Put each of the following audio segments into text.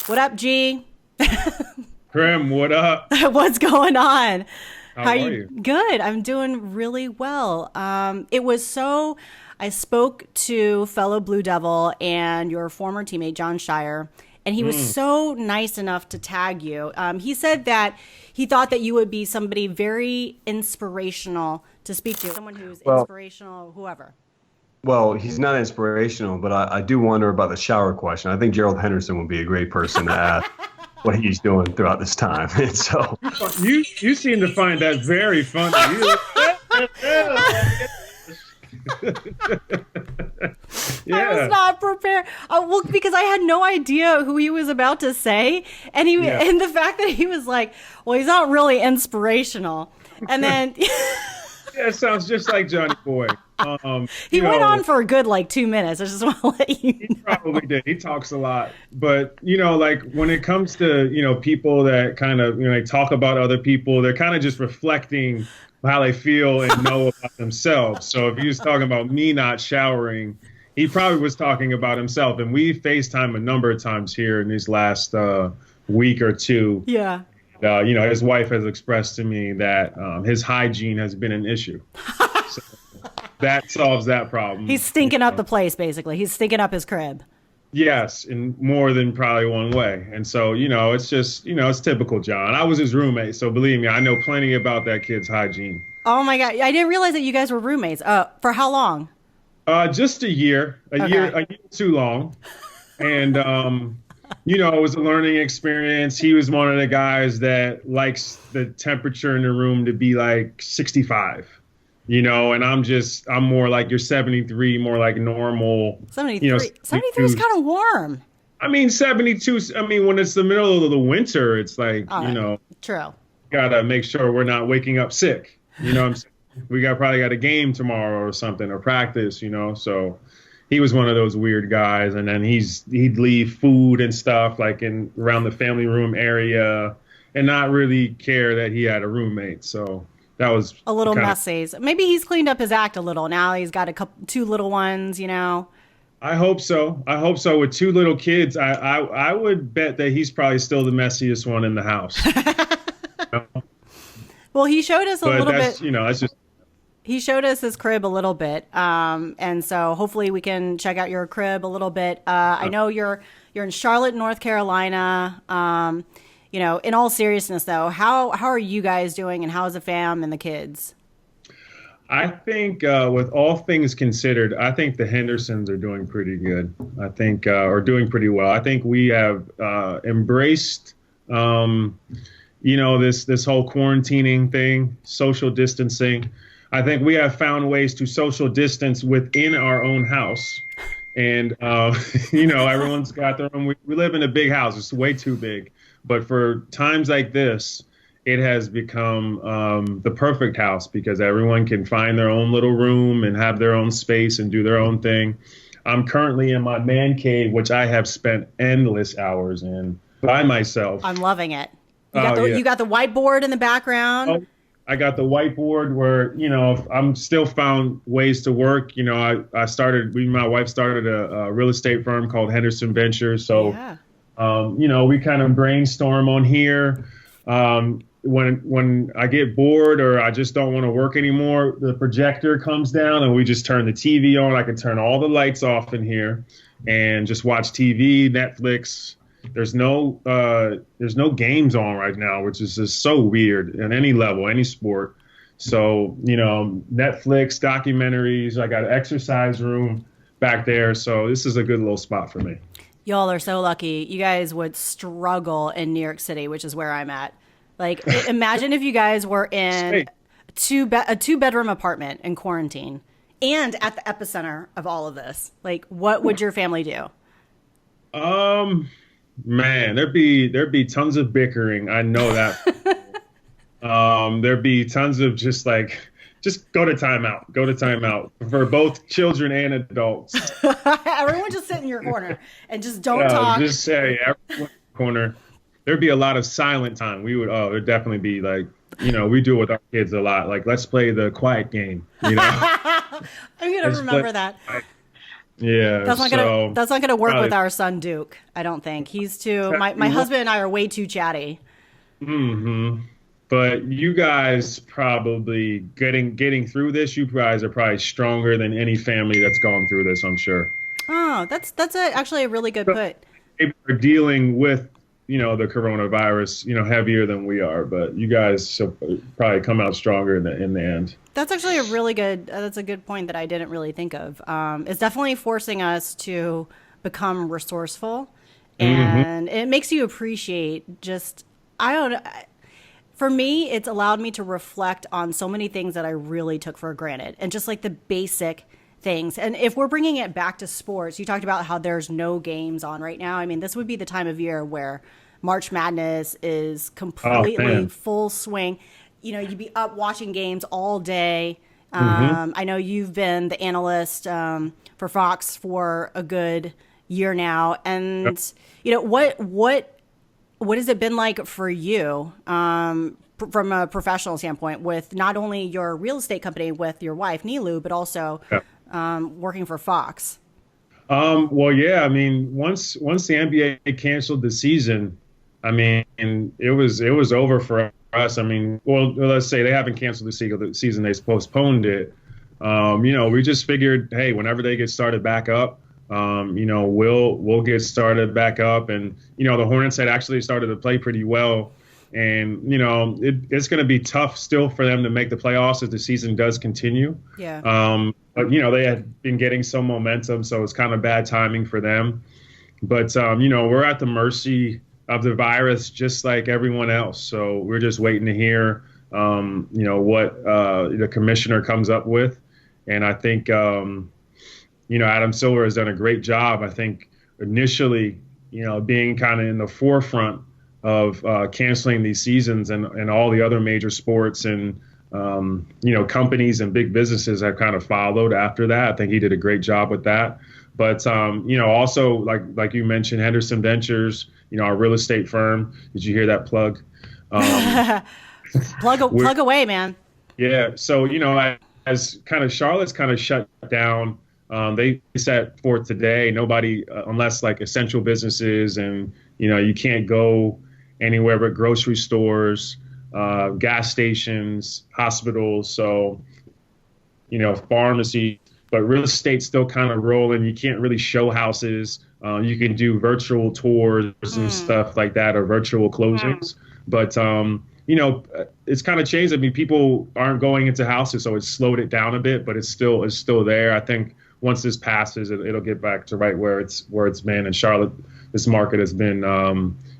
What up, G? Prim, what up? What's going on? How are you? Good. I'm doing really well. It was so. I spoke to fellow Blue Devil and your former teammate John Shire, and he was so nice enough to tag you. He said that he thought that you would be somebody very inspirational to speak to, someone who's Well, inspirational, whoever. well, he's not inspirational, but I do wonder about the shower question. I think Gerald Henderson would be a great person to ask what he's doing throughout this time. And so, You seem to find that very funny. I was Yeah. not prepared. Well, because I had no idea who he was about to say, and Yeah. and the fact that he was like, "Well, he's not really inspirational," and then Yeah, it sounds just like Johnny Boy. he you went know, on for a good 2 minutes. I just want to let you He know. probably did. He talks a lot. But, like when it comes to, people that kind of, they talk about other people, they're kind of just reflecting how they feel and know about themselves. So if he was talking about me not showering, he probably was talking about himself. And we FaceTime a number of times here in these last week or two. Yeah. His wife has expressed to me that his hygiene has been an issue. So that solves that problem. He's stinking up the place, basically. He's stinking up his crib. Yes, in more than probably one way. And so, it's just, it's typical John. I was his roommate, so believe me, I know plenty about that kid's hygiene. Oh my God. I didn't realize that you guys were roommates. For how long? Just a year, Okay. a year too long. And, it was a learning experience. He was one of the guys that likes the temperature in the room to be like 65. And I'm more like you're 73, more like normal. 73. 73 is kind of warm. I mean, 72, when it's the middle of the winter, it's like, True. gotta make sure we're not waking up sick. You know what I'm saying? We probably got a game tomorrow or something, or practice, so he was one of those weird guys. And then he'd leave food and stuff like around the family room area and not really care that he had a roommate. So that was A little kinda, messy. Maybe he's cleaned up his act a little. Now he's got two little ones, I hope so. With two little kids, I would bet that he's probably still the messiest one in the house. Well, he showed us a But little that's, bit. that's just, He showed us his crib a little bit, and so hopefully we can check out your crib a little bit. I know you're in Charlotte, North Carolina. In all seriousness, though, how are you guys doing, and how's the fam and the kids? I think with all things considered, I think the Hendersons are doing pretty good. I think are doing pretty well. I think we have embraced, this whole quarantining thing, social distancing. I think we have found ways to social distance within our own house. And, everyone's got their own. We live in a big house. It's way too big. But for times like this, it has become the perfect house because everyone can find their own little room and have their own space and do their own thing. I'm currently in my man cave, which I have spent endless hours in by myself. I'm loving it. Yeah. You got the whiteboard in the background. Oh, I got the whiteboard where, I'm still found ways to work. My wife started a real estate firm called Henderson Ventures. So, Yeah. we kind of brainstorm on here. When I get bored or I just don't want to work anymore, the projector comes down and we just turn the TV on. I can turn all the lights off in here and just watch TV, Netflix. There's no games on right now, which is just so weird at any level, any sport. So, Netflix, documentaries, I got an exercise room back there. So this is a good little spot for me. Y'all are so lucky. You guys would struggle in New York City, which is where I'm at. Like, imagine if you guys were in a two-bedroom apartment in quarantine and at the epicenter of all of this. Like, what would your family do? Man, there'd be tons of bickering. I know that. There'd be tons of just go to timeout. Go to timeout for both children and adults. Everyone just sit in your corner and just don't talk. Just say everyone in the corner. There'd be a lot of silent time. There'd definitely be we do it with our kids a lot. Like, let's play the quiet game. I'm going to remember that. Yeah, That's not gonna work with our son Duke. I don't think he's too. My husband and I are way too chatty. Mm-hmm. But you guys probably getting through this. You guys are probably stronger than any family that's gone through this, I'm sure. Oh, actually a really good put. They are dealing with the coronavirus heavier than we are, but you guys should probably come out stronger in the end. That's actually a really good. That's a good point that I didn't really think of. It's definitely forcing us to become resourceful, and it makes you appreciate just. I don't know. For me, it's allowed me to reflect on so many things that I really took for granted, and just like the basic things. And if we're bringing it back to sports, you talked about how there's no games on right now. I mean, this would be the time of year where March Madness is completely full swing. You'd be up watching games all day. I know you've been the analyst for Fox for a good year now. And, what has it been like for you from a professional standpoint with not only your real estate company with your wife, Nilu, but also working for Fox? Well, yeah, I mean, once the NBA canceled the season, I mean, it was over for us. I mean, well, let's say they haven't canceled the season, they postponed it. We just figured, hey, whenever they get started back up, we'll get started back up. And, the Hornets had actually started to play pretty well. And, it's going to be tough still for them to make the playoffs as the season does continue. Yeah. But, they had been getting some momentum, so it's kind of bad timing for them. But, we're at the mercy of the virus just like everyone else. So we're just waiting to hear, what the commissioner comes up with. And I think, Adam Silver has done a great job. I think initially, being kind of in the forefront of canceling these seasons and all the other major sports and, companies and big businesses have kind of followed after that. I think he did a great job with that. But, also like you mentioned, Henderson Ventures, our real estate firm. Did you hear that plug? Plug away, man. Yeah. So, as kind of Charlotte's kind of shut down, they set forth today, nobody, unless like essential businesses and, you can't go anywhere but grocery stores, gas stations, hospitals. So, pharmacy, but real estate's still kind of rolling. You can't really show houses. You can do virtual tours and stuff like that or virtual closings. But, it's kind of changed. I mean, people aren't going into houses, so it's slowed it down a bit, but it's still there. I think once this passes, it'll get back to right where it's been. And Charlotte, this market has been,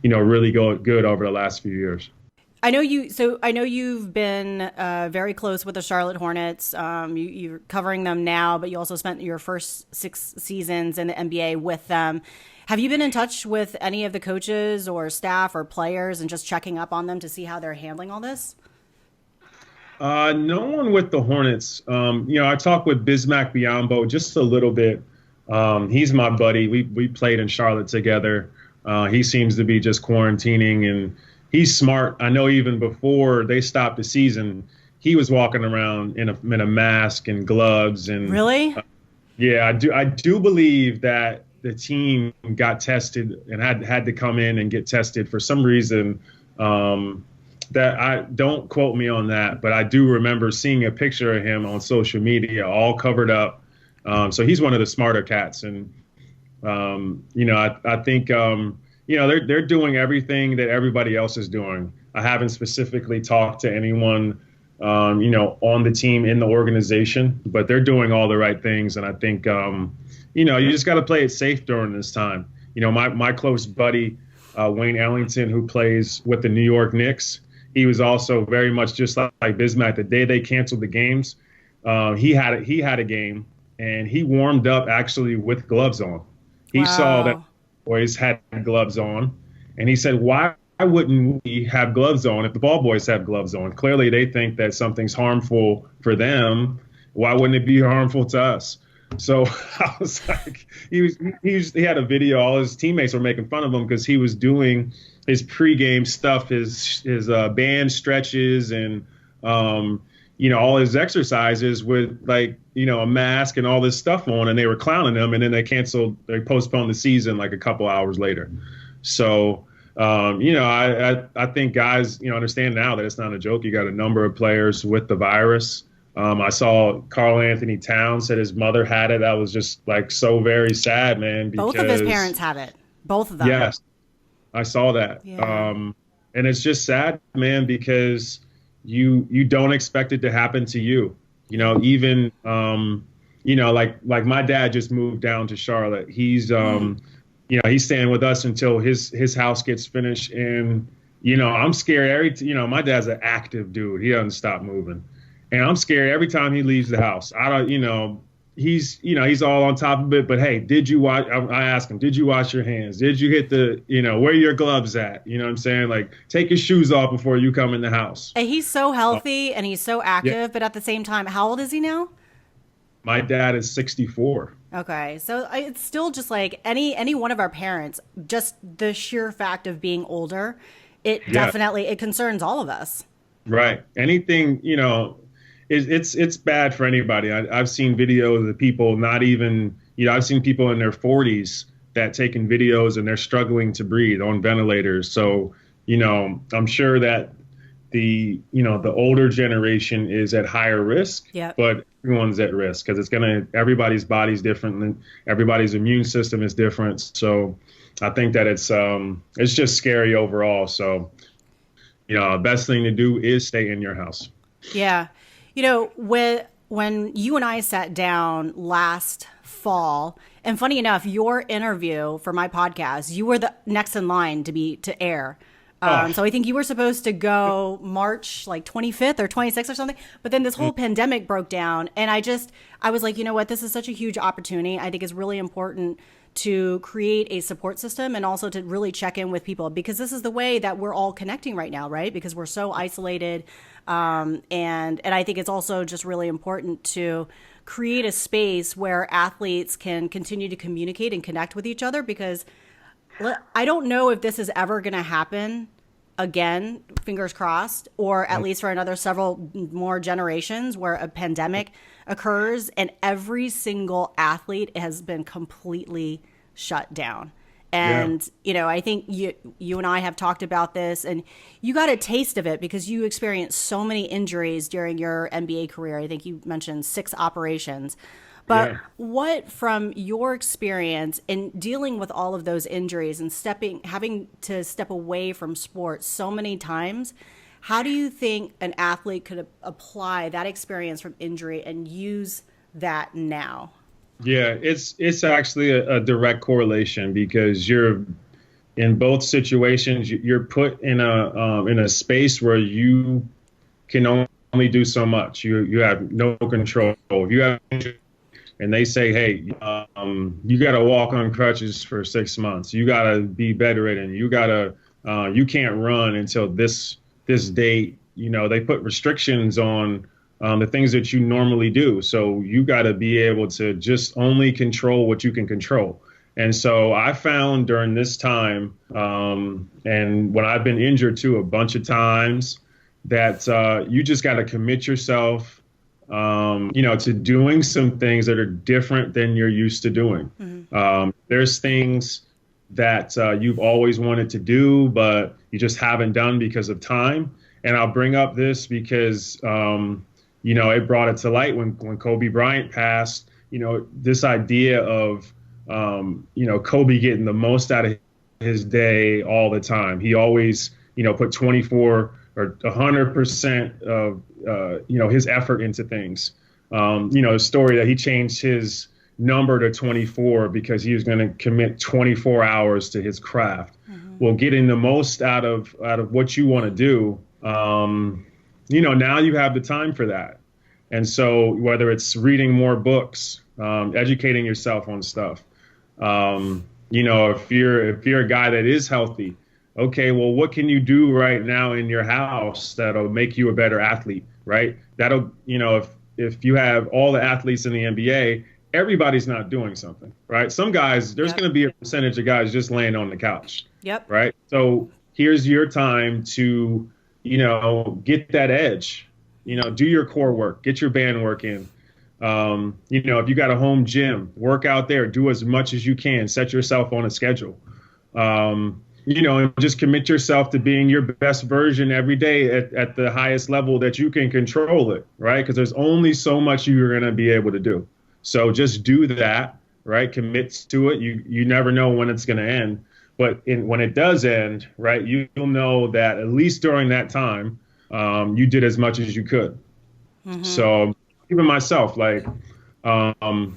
really good over the last few years. I know you've been very close with the Charlotte Hornets. You're covering them now, but you also spent your first 6 seasons in the NBA with them. Have you been in touch with any of the coaches or staff or players and just checking up on them to see how they're handling all this? No one with the Hornets. I talked with Bismack Biyombo just a little bit. He's my buddy. We played in Charlotte together. He seems to be just quarantining, and he's smart. I know even before they stopped the season, he was walking around in a mask and gloves. And really? Yeah, I do believe that the team got tested and had to come in and get tested for some reason. That I don't quote me on that, but I do remember seeing a picture of him on social media, all covered up. So he's one of the smarter cats, and I think they're doing everything that everybody else is doing. I haven't specifically talked to anyone, on the team in the organization, but they're doing all the right things, and I think you just got to play it safe during this time. My close buddy Wayne Ellington, who plays with the New York Knicks. He was also very much just like Bismack. The day they canceled the games, he had a game, and he warmed up actually with gloves on. He saw that boys had gloves on, and he said, "Why wouldn't we have gloves on if the ball boys have gloves on? Clearly, they think that something's harmful for them. Why wouldn't it be harmful to us?" So I was like, he had a video. All his teammates were making fun of him because he was doing his pregame stuff, his band stretches, and all his exercises with like, a mask and all this stuff on, and they were clowning him, and then they postponed the season like a couple hours later. So, I think guys, understand now that it's not a joke. You got a number of players with the virus. I saw Karl Anthony Towns said his mother had it. That was just like so very sad, man. Both of his parents have it. Both of them. Yes, I saw that. Yeah. And it's just sad, man, because you don't expect it to happen to you. Even like my dad just moved down to Charlotte. He's he's staying with us until his house gets finished. And I'm scared my dad's an active dude. He doesn't stop moving. And I'm scared every time he leaves the house. I don't, he's all on top of it. But hey, did you wash? I asked him, did you wash your hands? Did you hit where are your gloves at? You know what I'm saying? Like, take your shoes off before you come in the house. And he's so healthy and he's so active, yeah. But at the same time, how old is he now? My dad is 64. Okay, so it's still just like any one of our parents. Just the sheer fact of being older, it definitely it concerns all of us. Right. Anything it's bad for anybody. I've seen videos of people not even, I've seen people in their 40s that taking videos and they're struggling to breathe on ventilators. So, I'm sure that the older generation is at higher risk, but everyone's at risk because everybody's body's different and everybody's immune system is different. So I think that it's just scary overall. So, the best thing to do is stay in your house. Yeah. When you and I sat down last fall, and funny enough, your interview for my podcast, you were the next in line to air. So I think you were supposed to go March like 25th or 26th or something. But then this whole pandemic broke down. And I was like, you know what? This is such a huge opportunity. I think it's really important to create a support system and also to really check in with people, because this is the way that we're all connecting right now, right? Because we're so isolated. And I think it's also just really important to create a space where athletes can continue to communicate and connect with each other, because I don't know if this is ever going to happen again, fingers crossed, or at least for another several more generations where a pandemic occurs and every single athlete has been completely shut down. And, I think you and I have talked about this, and you got a taste of it because you experienced so many injuries during your NBA career. I think you mentioned 6 operations. But what, from your experience in dealing with all of those injuries and having to step away from sports so many times, how do you think an athlete could apply that experience from injury and use that now? Yeah, it's actually a direct correlation, because you're in both situations, you're put in a space where you can only do so much. You have no control. If you have, and they say, hey, you got to walk on crutches for 6 months. You got to be bedridden. You can't run until this date. They put restrictions on the things that you normally do. So you got to be able to just only control what you can control. And so I found during this time, and when I've been injured too a bunch of times, that you just got to commit yourself to doing some things that are different than you're used to doing. Mm-hmm. There's things that you've always wanted to do, but you just haven't done because of time. And I'll bring up this because, it brought it to light when Kobe Bryant passed, this idea of, Kobe getting the most out of his day all the time. He always, put 24 or 100% of, his effort into things. A story that he changed his number to 24 because he was going to commit 24 hours to his craft. Mm-hmm. Well, getting the most out of what you want to do, now you have the time for that. And so whether it's reading more books, educating yourself on stuff, if you're a guy that is healthy, okay, well, what can you do right now in your house that'll make you a better athlete, right? That'll, if you have all the athletes in the NBA, everybody's not doing something, right? Some guys, there's going to be a percentage of guys just laying on the couch, right? So here's your time to, get that edge, Do your core work, get your band work in. If you got a home gym, work out there, do as much as you can, set yourself on a schedule. And just commit yourself to being your best version every day at the highest level that you can control it, right? Because there's only so much you're going to be able to do. So just do that, right? Commit to it. You never know when it's going to end. But when it does end, right, you'll know that at least during that time, you did as much as you could. Mm-hmm. So even myself, one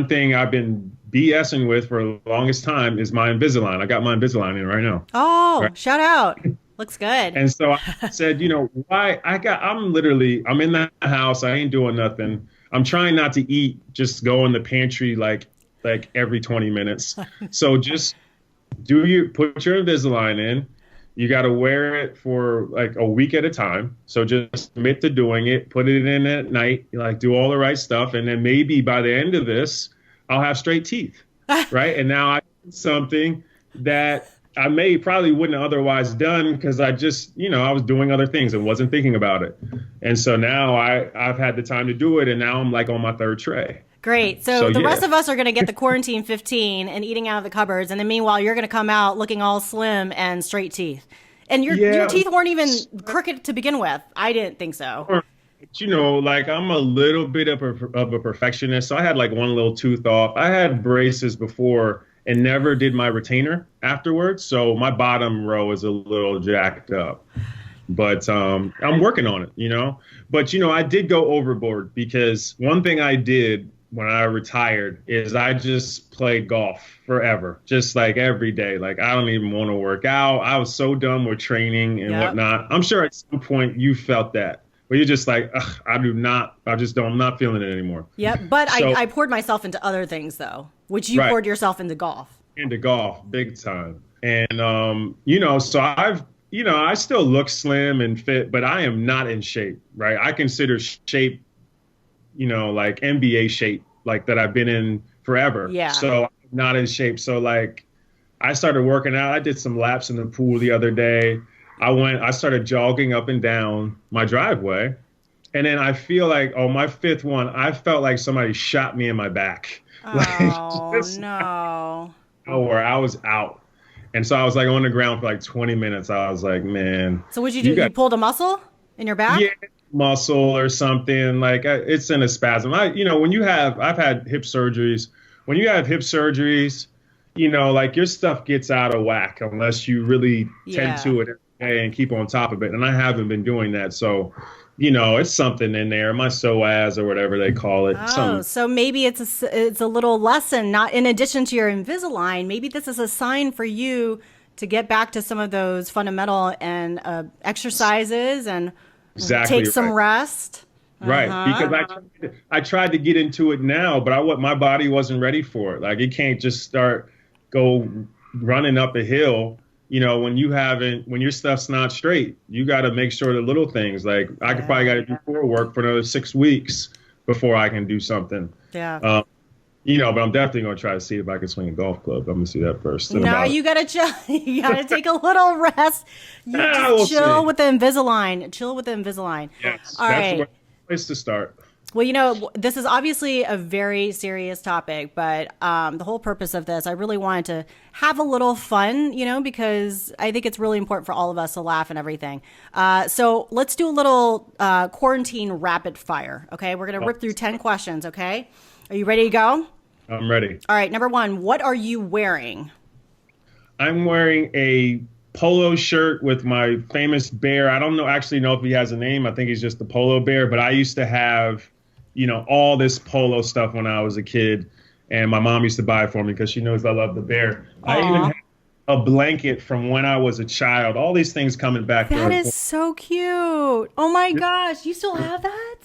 thing I've been BSing with for the longest time is my Invisalign. I got my Invisalign in right now. Oh, right? Shout out. Looks good. And so I said, why I'm in the house. I ain't doing nothing. I'm trying not to eat, just go in the pantry like every 20 minutes. So just put your Invisalign in. You got to wear it for like a week at a time. So just commit to doing it, put it in at night, do all the right stuff. And then maybe by the end of this, I'll have straight teeth, right? And now I did something that I probably wouldn't have otherwise done because I just, I was doing other things and wasn't thinking about it. And so now I've had the time to do it, and now I'm on my third tray. Great. So the rest of us are going to get the quarantine 15 and eating out of the cupboards. And then meanwhile, you're going to come out looking all slim and straight teeth. And your teeth weren't even crooked to begin with. I didn't think so. I'm a little bit of a perfectionist. So I had one little tooth off. I had braces before and never did my retainer afterwards. So my bottom row is a little jacked up. But I'm working on it, But, I did go overboard because one thing I did when I retired is I just played golf forever, just every day. I don't even want to work out. I was so done with training and whatnot. I'm sure at some point you felt that. Where you're just I'm not feeling it anymore. Yeah, but so, I poured myself into other things, though, which you poured yourself into golf. Into golf, big time. And, so I still look slim and fit, but I am not in shape, right? I consider shape, NBA shape, that I've been in forever. Yeah. So I'm not in shape. So, I started working out. I did some laps in the pool the other day. I started jogging up and down my driveway. And then I feel my fifth one, I felt like somebody shot me in my back. Oh, no. Where I was out. And so I was on the ground for 20 minutes. I was like, man. So what'd you do? You pulled a muscle in your back? Yeah, muscle or something. It's in a spasm. I've had hip surgeries. When you have hip surgeries, your stuff gets out of whack unless you really tend to it every day and keep on top of it. And I haven't been doing that. So, it's something in there, my psoas or whatever they call it. Oh, so maybe it's a little lesson, not in addition to your Invisalign. Maybe this is a sign for you to get back to some of those fundamental and exercises and take some rest. Right, because I tried to get into it now, but my body wasn't ready for it. It can't just go running up a hill. When your stuff's not straight, you got to make sure the little things I could probably got to do core work for another 6 weeks before I can do something. Yeah. But I'm definitely going to try to see if I can swing a golf club. I'm going to see that first. No, you got to chill. You got to take a little rest. Chill with the Invisalign. Chill with the Invisalign. Yes, All that's right. the place to start. Well, this is obviously a very serious topic, but the whole purpose of this, I really wanted to have a little fun, because I think it's really important for all of us to laugh and everything. So let's do a little quarantine rapid fire, okay? We're going to rip through 10 questions, okay? Are you ready to go? I'm ready. All right, number one, what are you wearing? I'm wearing a polo shirt with my famous bear. I don't know if he has a name. I think he's just the polo bear, but I used to have all this polo stuff when I was a kid, and my mom used to buy it for me because she knows I love the bear. Aww. I even have a blanket from when I was a child. All these things coming back. That is so cute. Oh my gosh, you still have that?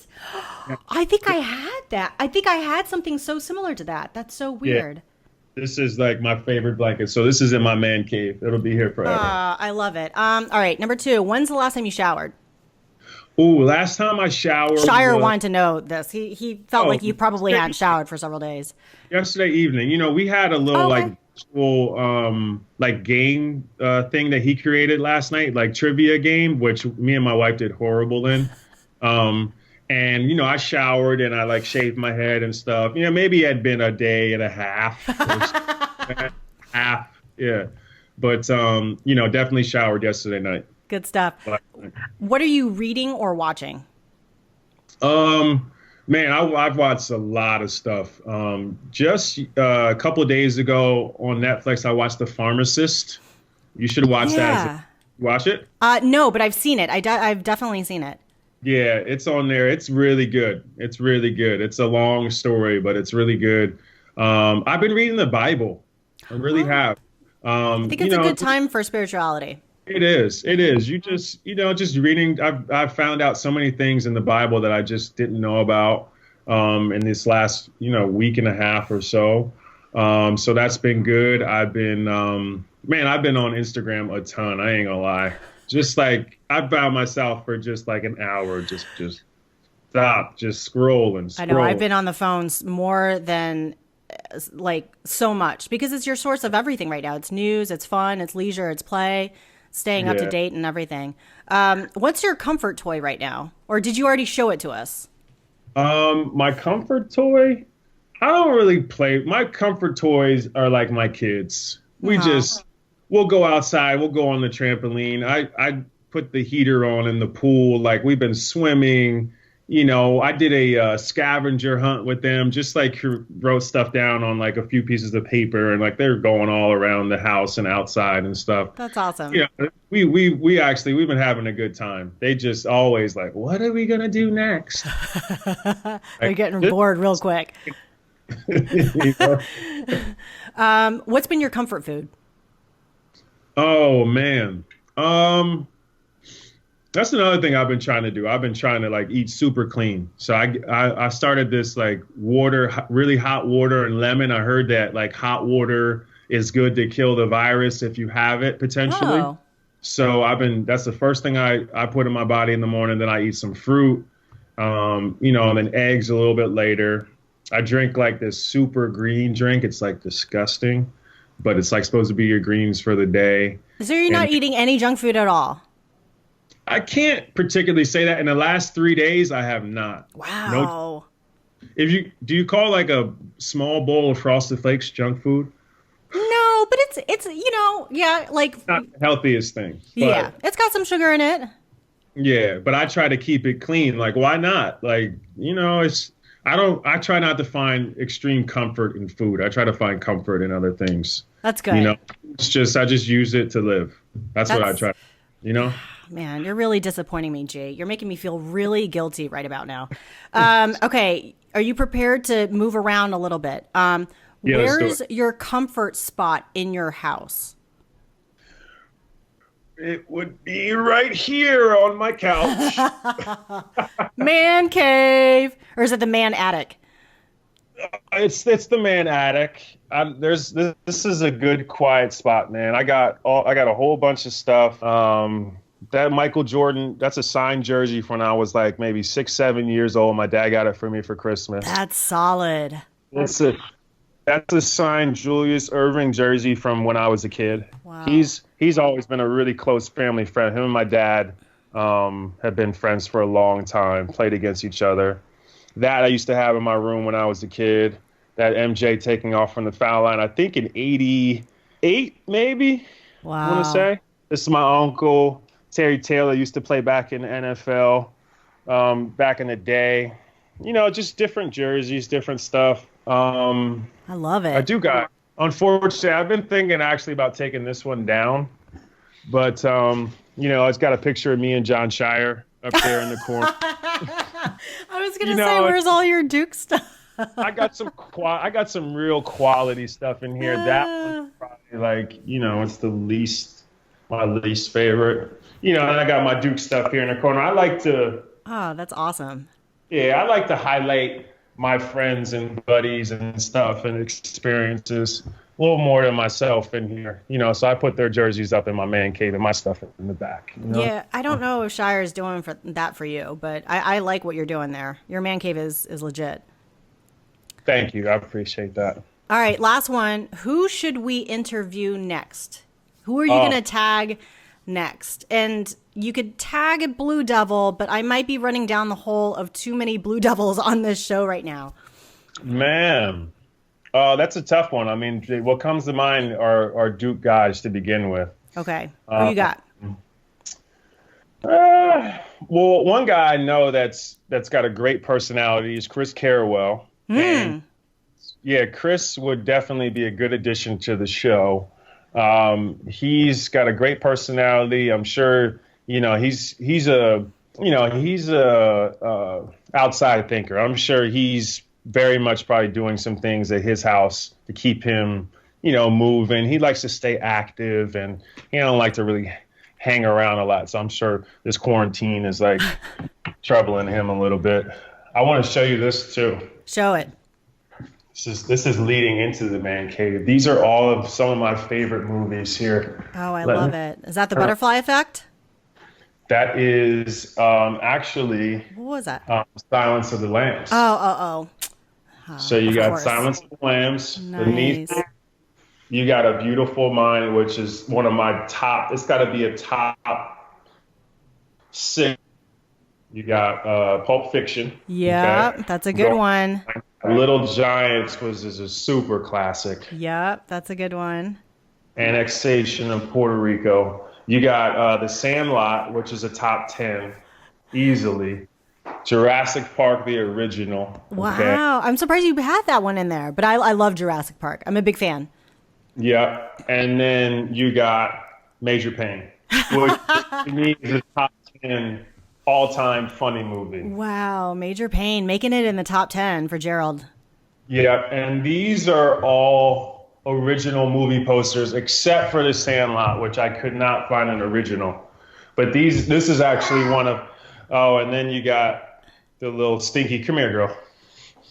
I think I had that. I think I had something so similar to that. That's so weird. Yeah. This is my favorite blanket. So this is in my man cave. It'll be here forever. I love it. All right, number two, when's the last time you showered? Ooh, last time I showered. Shire wanted to know this. He felt like you probably hadn't showered for several days. Yesterday evening, we had a little game thing that he created last night, trivia game, which me and my wife did horrible in. And, I showered and I like shaved my head and stuff. Maybe it had been a day and a half. Half. Yeah. But, definitely showered yesterday night. Good stuff. What are you reading or watching? Man, I've watched a lot of stuff. Just a couple of days ago on Netflix, I watched The Pharmacist. You should watch that. Watch it? No, but I've seen it. I've definitely seen it. Yeah, it's on there. It's really good. It's really good. It's a long story, but it's really good. I've been reading the Bible. I really have. I think it's a good time for spirituality. It is. It is. You just, just reading. I've found out so many things in the Bible that I just didn't know about in this last, week and a half or so. So that's been good. I've been on Instagram a ton. I ain't gonna lie. Just like I found myself for just like an hour, just stop, just scrolling. I know. I've been on the phones more than like so much because it's your source of everything right now. It's news, it's fun, it's leisure, it's play, staying up to date and everything. What's your comfort toy right now? Or did you already show it to us? My comfort toy? I don't really play. My comfort toys are like my kids. We'll go outside. We'll go on the trampoline. I put the heater on in the pool. Like we've been swimming. I did a scavenger hunt with them. Just like wrote stuff down on like a few pieces of paper, and like they're going all around the house and outside and stuff. That's awesome. We've been having a good time. They just always like, what are we gonna do next? They're getting bored real quick. What's been your comfort food? Oh man. That's another thing I've been trying to do. I've been trying to like eat super clean. So I started this like really hot water and lemon. I heard that like hot water is good to kill the virus if you have it potentially. Oh. So that's the first thing I put in my body in the morning. Then I eat some fruit, and then eggs a little bit later. I drink like this super green drink. It's like disgusting, but it's like supposed to be your greens for the day. So you're not eating any junk food at all? I can't particularly say that. In the last 3 days, I have not. Wow. Do you call like a small bowl of Frosted Flakes junk food? No, but it's like It's not the healthiest thing. Yeah, it's got some sugar in it. Yeah, but I try to keep it clean. Like, why not? Like, I try not to find extreme comfort in food. I try to find comfort in other things. That's good. I just use it to live. That's what I try. Man, you're really disappointing me, Jay. You're making me feel really guilty right about now. Okay, are you prepared to move around a little bit? Where's your comfort spot in your house? It would be right here on my couch. Man cave, or is it the man attic? It's the man attic. This is a good quiet spot, man. I got a whole bunch of stuff. That Michael Jordan, that's a signed jersey from when I was like maybe 6-7 years old. My dad got it for me for Christmas. That's solid. That's a signed Julius Erving jersey from when I was a kid. Wow. He's always been a really close family friend. Him and my dad have been friends for a long time, played against each other. That I used to have in my room when I was a kid. That MJ taking off from the foul line, I think in 88, maybe. Wow. I want to say. This is my uncle. Terry Taylor used to play back in the NFL back in the day. Just different jerseys, different stuff. I love it. I do got. Unfortunately, I've been thinking actually about taking this one down. But, it's got a picture of me and John Shire up there in the corner. I was going to say, where's all your Duke stuff? I got some real quality stuff in here. That one's probably like, it's my least favorite. And I got my Duke stuff here in the corner. I like to. Oh, that's awesome. Yeah, I like to highlight my friends and buddies and stuff and experiences a little more than myself in here. So I put their jerseys up in my man cave and my stuff in the back. Yeah, I don't know if Shire is doing that for you, but I like what you're doing there. Your man cave is legit. Thank you. I appreciate that. All right, last one. Who should we interview next? Who are you going to tag next. And you could tag it Blue Devil, but I might be running down the hole of too many Blue Devils on this show right now. Man, that's a tough one. I mean, what comes to mind are Duke guys to begin with. Okay. Who you got? Well, one guy I know that's got a great personality is Chris Carrawell. And yeah, Chris would definitely be a good addition to the show. He's got a great personality. I'm sure, he's a outside thinker. I'm sure he's very much probably doing some things at his house to keep him, moving. He likes to stay active, and he don't like to really hang around a lot. So I'm sure this quarantine is like troubling him a little bit. I want to show you this too. Show it. This is leading into the man cave. These are all of some of my favorite movies here. Oh, I love it. Is that the butterfly effect? That is actually. What was that? Silence of the Lambs. Oh. So you got course. Silence of the Lambs. Nice. Beneath it, you got A Beautiful Mind, which is one of my top. It's got to be a top 6. You got Pulp Fiction. Yeah, okay? That's a good one. Little Giants is a super classic. Yep, that's a good one. Annexation of Puerto Rico. You got The Sandlot, which is a top 10 easily. Jurassic Park, the original. Wow, okay? I'm surprised you had that one in there, but I love Jurassic Park. I'm a big fan. Yeah, and then you got Major Payne, which to me is a top 10 all-time funny movie. Wow, Major Payne making it in the top 10 for Gerald. Yeah, and these are all original movie posters except for The Sandlot, which I could not find an original. But this is actually one of. Oh, and then you got the little Stinky. Come here, girl.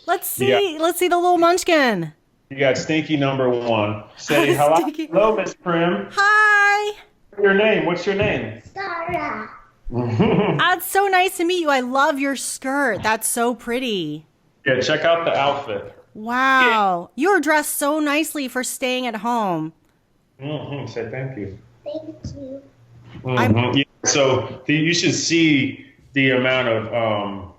Let's see the little munchkin. You got Stinky number 1. Say hello. Stinky. Hello, Miss Prim. Hi. Your name? What's your name? Sarah. That's so nice to meet you. I love your skirt. That's so pretty. Yeah, check out the outfit. Wow. You're dressed so nicely for staying at home. Say thank you. Thank you. Yeah, so you should see the amount of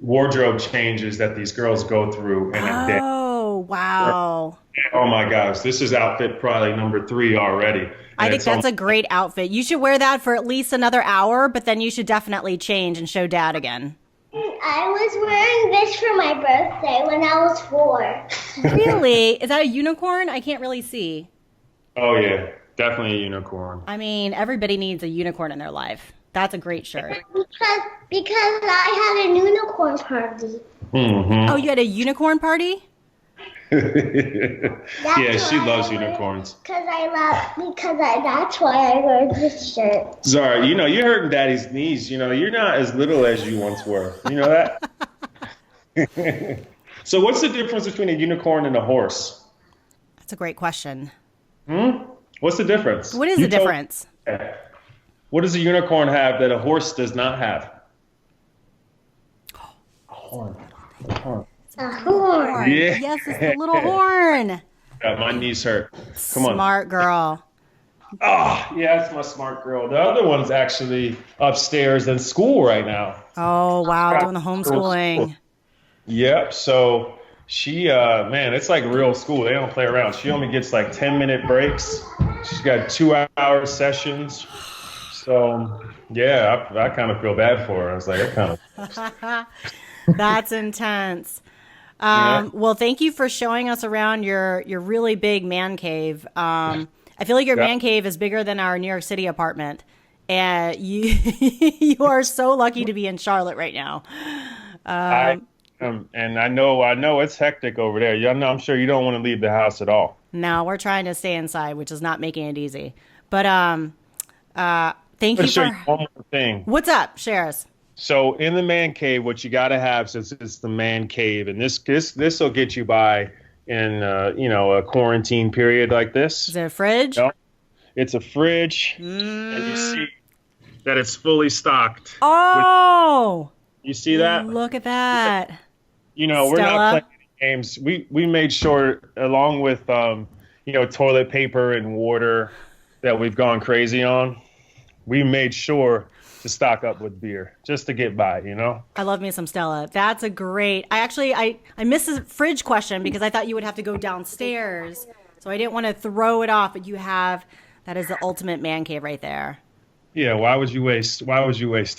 wardrobe changes that these girls go through in a day. Oh, wow. Oh my gosh, this is outfit probably number 3 already. I think that's a great outfit. You should wear that for at least another hour, but then you should definitely change and show Dad again. I was wearing this for my birthday when I was 4. Really? Is that a unicorn? I can't really see. Oh yeah, definitely a unicorn. I mean, everybody needs a unicorn in their life. That's a great shirt. Because I had a unicorn party. Oh, you had a unicorn party? Yeah, she loves unicorns. That's why I wear this shirt. Zara, you're hurting Daddy's knees. You're not as little as you once were. You know that? So what's the difference between a unicorn and a horse? That's a great question. What's the difference? What is the difference? What does a unicorn have that a horse does not have? A horn. A horn. Yeah. Yes, it's the little horn. My knees hurt. Come on. Smart girl. Oh, yeah, that's my smart girl. The other one's actually upstairs in school right now. Oh, wow, doing the homeschooling. Yep, so she, man, it's like real school. They don't play around. She only gets like 10-minute breaks. She's got 2-hour sessions. So, yeah, I kind of feel bad for her. I was like, that kind of. That's intense. Yeah. Well, thank you for showing us around your really big man cave. I feel like your man cave is bigger than our New York City apartment. And you are so lucky to be in Charlotte right now. And I know it's hectic over there. I'm sure you don't want to leave the house at all. No, we're trying to stay inside, which is not making it easy. But thank you show for you one more thing. What's up? Share us. So in the man cave, what you got to have, since it's the man cave, and this will get you by in a quarantine period like this. Is it a fridge? No, it's a fridge, and you see that it's fully stocked. Oh, you see that? Look at that. We're not playing any games. We made sure, along with toilet paper and water that we've gone crazy on. we made sure to stock up with beer just to get by, I love me some Stella. That's a great. I missed the fridge question because I thought you would have to go downstairs, so I didn't want to throw it off. But that is the ultimate man cave right there. Yeah, why would you waste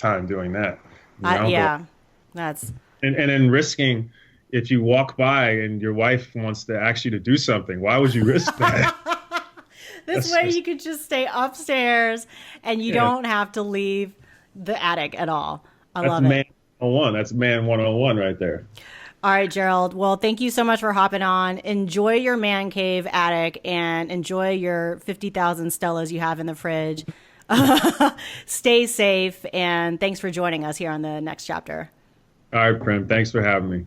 time doing that? Yeah, that's and then risking, if you walk by and your wife wants to ask you to do something, why would you risk that? This way you could just stay upstairs and you don't have to leave the attic at all. I love it. Man 101. That's man 101 right there. All right, Gerald. Well, thank you so much for hopping on. Enjoy your man cave attic and enjoy your 50,000 Stellas you have in the fridge. Stay safe, and thanks for joining us here on the next chapter. All right, Prim. Thanks for having me.